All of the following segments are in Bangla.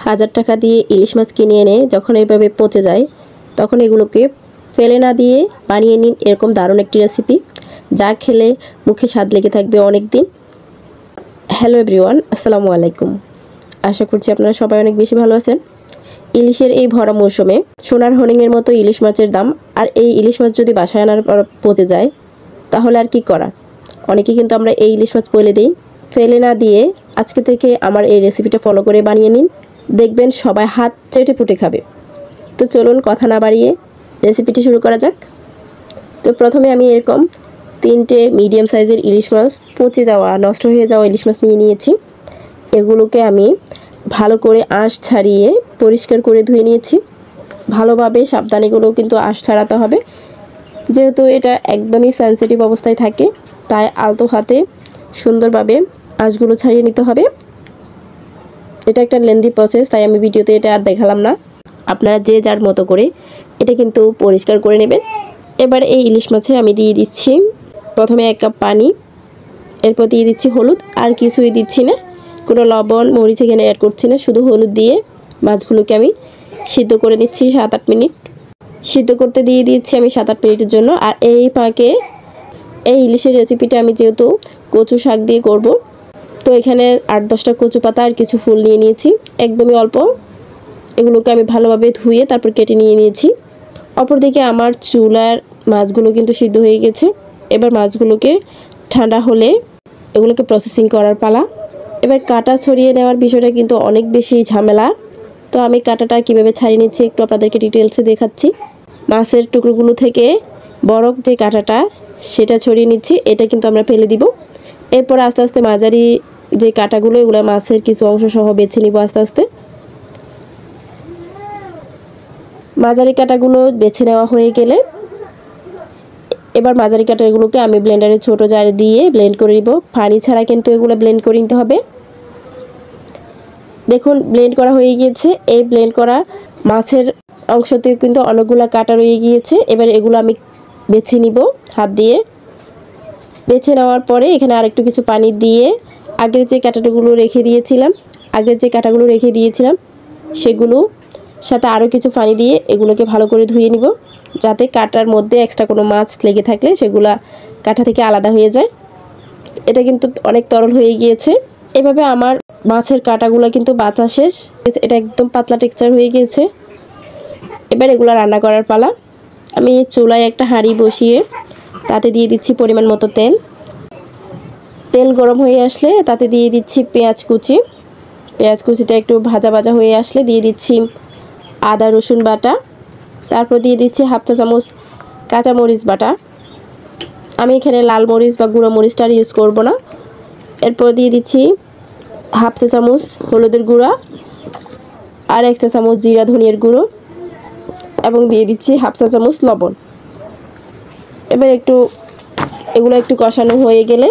1000 টাকা দিয়ে ইলিশ মাছ কিনে এনে যখন এভাবে পচে যায় তখন এগুলোকে ফেলে না দিয়ে বানিয়ে নিন এরকম দারুণ একটি রেসিপি, যা খেলে মুখে স্বাদ লেগে থাকবে অনেক দিন। হ্যালো এভরিওয়ান, আসসালামু আলাইকুম। আশা করছি আপনারা সবাই অনেক বেশি ভালো আছেন। ইলিশের এই ভরা মৌসুমে সোনার হরিণের মতো ইলিশ মাছের দাম, আর এই ইলিশ মাছ যদি বাসায় আনার পর পচে যায় তাহলে আর কি করা। অনেকে কিন্তু আমরা এই ইলিশ মাছ ফেলে দিই। ফেলে না দিয়ে আজকে থেকে আমার এই রেসিপিটা ফলো করে বানিয়ে নিন, দেখবেন সবাই হাত চেটে পুটে খাবে। তো চলুন কথা না বাড়িয়ে রেসিপিটি শুরু করা যাক। তো প্রথমে আমি এরকম 3টে মিডিয়াম সাইজের ইলিশ মাছ, পচে যাওয়া নষ্ট হয়ে যাওয়া ইলিশ মাছ নিয়ে নিয়েছি। এগুলোকে আমি ভালো করে আঁশ ছাড়িয়ে পরিষ্কার করে ধুয়ে নিয়েছি। ভালোভাবে সাবধানে এগুলো কিন্তু আঁশ ছাড়াতে হবে, যেহেতু এটা একদমই সেন্সিটিভ অবস্থায় থাকে, তাই আলতো হাতে সুন্দরভাবে আঁশগুলো ছাড়িয়ে নিতে হবে। এটা একটা লেন্দি প্রসেস, তাই আমি ভিডিওতে এটা আর দেখালাম না। আপনারা যে যার মতো করে এটা কিন্তু পরিষ্কার করে নেবেন। এবার এই ইলিশ মাছে আমি দিয়ে দিচ্ছি প্রথমে 1 কাপ পানি, এরপর দিয়ে দিচ্ছি হলুদ, আর কিছুই দিচ্ছি না, কোনো লবণ মরিচ এখানে অ্যাড করছি না, শুধু হলুদ দিয়ে মাছগুলোকে আমি সিদ্ধ করে নিচ্ছি 7-8 মিনিট। সিদ্ধ করতে দিয়ে দিচ্ছি আমি 7-8 মিনিটের জন্য। আর এই ফাঁকে এই ইলিশের রেসিপিটা আমি যেহেতু কচু শাক দিয়ে করব, তো এখানে 8-10টা কচু পাতা আর কিছু ফুল নিয়ে নিয়েছি, একদমই অল্প। এগুলোকে আমি ভালোভাবে ধুয়ে তারপর কেটে নিয়ে নিয়েছি। অপরদিকে আমার চুলার মাছগুলো কিন্তু সিদ্ধ হয়ে গেছে। এবার মাছগুলোকে ঠান্ডা হলে এগুলোকে প্রসেসিং করার পালা। এবার কাটা ছড়িয়ে নেওয়ার বিষয়টা কিন্তু অনেক বেশি ঝামেলা, তো আমি কাটাটা কীভাবে ছাড়িয়ে নিচ্ছি একটু আপনাদেরকে ডিটেলসে দেখাচ্ছি। মাছের টুকরোগুলো থেকে বড় যে কাটাটা সেটা ছড়িয়ে নিচ্ছি, এটা কিন্তু আমরা ফেলে দিব। এরপর আস্তে আস্তে মাঝারি যে কাটাগুলো, এগুলো মাছের কিছু অংশ সহ বেছে নিব আস্তে আস্তে। মাঝারি কাটাগুলো বেছে নেওয়া হয়ে গেলে এবার মাঝারি কাটাগুলোকে আমি ব্লেন্ডারে ছোট জারে দিয়ে ব্লেন্ড করে নিব। পানি ছাড়া কিন্তু এগুলো ব্লেন্ড করে নিতে হবে। দেখুন ব্লেন্ড করা হয়ে গিয়েছে। এই ব্লেন্ড করা মাছের অংশতেও কিন্তু অনেকগুলো কাটা রয়ে গিয়েছে। এবার এগুলো আমি বেছে নিব হাত দিয়ে। বেছে নেওয়ার পরে এখানে আরেকটু কিছু পানি দিয়ে আগের যে কাটাগুলো রেখে দিয়েছিলাম সেগুলো সাথে আরও কিছু পানি দিয়ে এগুলোকে ভালো করে ধুয়ে নিব, যাতে কাটার মধ্যে এক্সট্রা কোনো মাছ লেগে থাকলে সেগুলা কাটা থেকে আলাদা হয়ে যায়। এটা কিন্তু অনেক তরল হয়ে গিয়েছে। এভাবে আমার মাছের কাটাগুলো কিন্তু বাছা শেষ। এটা একদম পাতলা টেক্সচার হয়ে গিয়েছে। এবার এগুলো রান্না করার পালা। আমি চুলায় একটা হাঁড়ি বসিয়ে তাতে দিয়ে দিচ্ছি পরিমাণ মতো তেল। তেল গরম হয়ে আসলে তাতে দিয়ে দিচ্ছি পেঁয়াজ কুচি। পেঁয়াজ কুচিটা একটু ভাজা ভাজা হয়ে আসলে দিয়ে দিচ্ছি আদা রসুন বাটা। তারপর দিয়ে দিচ্ছি 1/2 চা চামচ কাঁচা মরিচ বাটা। আমি এখানে লাল মরিচ বা গুঁড়ো মরিচটা ইউজ করব না। এরপর দিয়ে দিচ্ছি 1/2 চা চামচ হলুদের গুঁড়া, আর 1 চা চামচ জিরা ধনিয়ার গুঁড়ো, এবং দিয়ে দিচ্ছি 1/2 চা চামচ লবণ। এবার এগুলো একটু কষানো হয়ে গেলে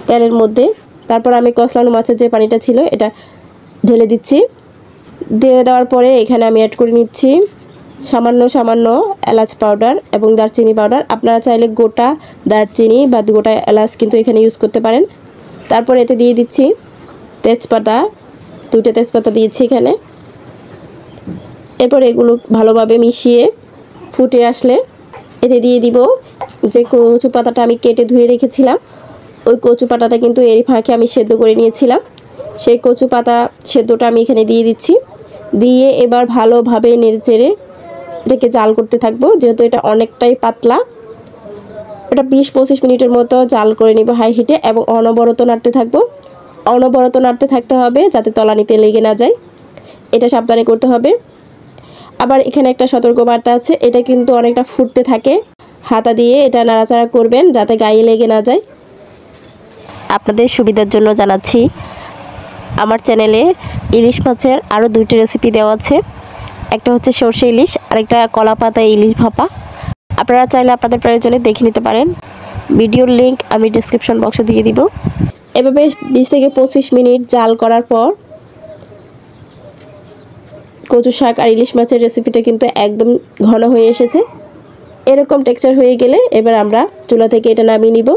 তেলের মধ্যে তারপর আমি কষলানো মাছের যে পানিটা ছিল এটা ঢেলে দিচ্ছি। দিয়ে দেওয়ার পরে এখানে আমি অ্যাড করে নিচ্ছি সামান্য এলাচ পাউডার এবং দারচিনি পাউডার। আপনারা চাইলে গোটা দারচিনি বা গোটা এলাচ কিন্তু এখানে ইউজ করতে পারেন। তারপর এতে দিয়ে দিচ্ছি তেজপাতা, 2টে তেজপাতা দিয়েছি এখানে। এরপর এগুলো ভালোভাবে মিশিয়ে ফুটে আসলে এতে দিয়ে দিব যে কচু পাতাটা আমি কেটে ধুয়ে রেখেছিলাম। ওই কচু পাতাটা কিন্তু এরই ফাঁকে আমি সেদ্ধ করে নিয়েছিলাম। সেই কচু পাতা সেদ্ধটা আমি এখানে দিয়ে দিচ্ছি। দিয়ে এবার ভালোভাবে নেড়েচেড়ে এটাকে জাল করতে থাকবো, যেহেতু এটা অনেকটাই পাতলা। এটা 20-25 মিনিটের মতো জাল করে নিব হাই হিটে, এবং অনবরত নাড়তে থাকতে হবে যাতে তলানিতে লেগে না যায়। এটা সাবধানে করতে হবে। আবার এখানে একটা সতর্কবার্তা আছে, এটা কিন্তু অনেকটা ফুটতে থাকে, হাতা দিয়ে এটা নাড়াচাড়া করবেন যাতে গায়ে লেগে না যায়। আপনাদের সুবিধার জন্য জানাচ্ছি, আমার চ্যানেলে ইলিশ মাছের আরও 2টি রেসিপি দেওয়া আছে। একটা হচ্ছে সরষে ইলিশ, আর একটা কলা পাতা ইলিশ ভাপা। আপনারা চাইলে আপনাদের প্রয়োজনে দেখে নিতে পারেন। ভিডিওর লিংক আমি ডেসক্রিপশন বক্সে দিয়ে দিব। এভাবে 20-25 মিনিট জাল করার পর কচু শাক আর ইলিশ মাছের রেসিপিটা কিন্তু একদম ঘন হয়ে এসেছে। এরকম টেক্সচার হয়ে গেলে এবার আমরা চুলা থেকে এটা নামিয়ে নিব।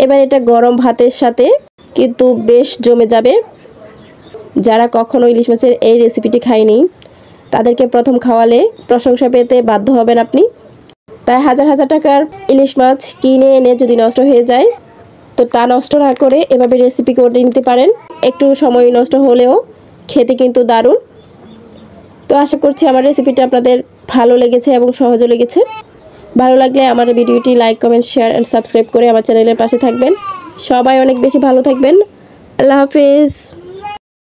এবার এটা গরম ভাতের সাথে কিন্তু বেশ জমে যাবে। যারা কখনো ইলিশ মাছের এই রেসিপিটি খায়নি তাদেরকে প্রথম খাওয়ালে প্রশংসা পেতে বাধ্য হবেন আপনি। তাই হাজার হাজার টাকার ইলিশ মাছ কিনে এনে যদি নষ্ট হয়ে যায় তো তা নষ্ট না করে এভাবে রেসিপি করে নিতে পারেন। একটু সময় নষ্ট হলেও খেতে কিন্তু দারুণ। তো আশা করছি আমার রেসিপিটা আপনাদের ভালো লেগেছে এবং সহজও লেগেছে। ভালো লাগলে আমার ভিডিওটি like, comment, share and subscribe করে আমার চ্যানেলের পাশে থাকবেন। সবাই অনেক বেশি ভালো থাকবেন। আল্লাহ হাফেজ।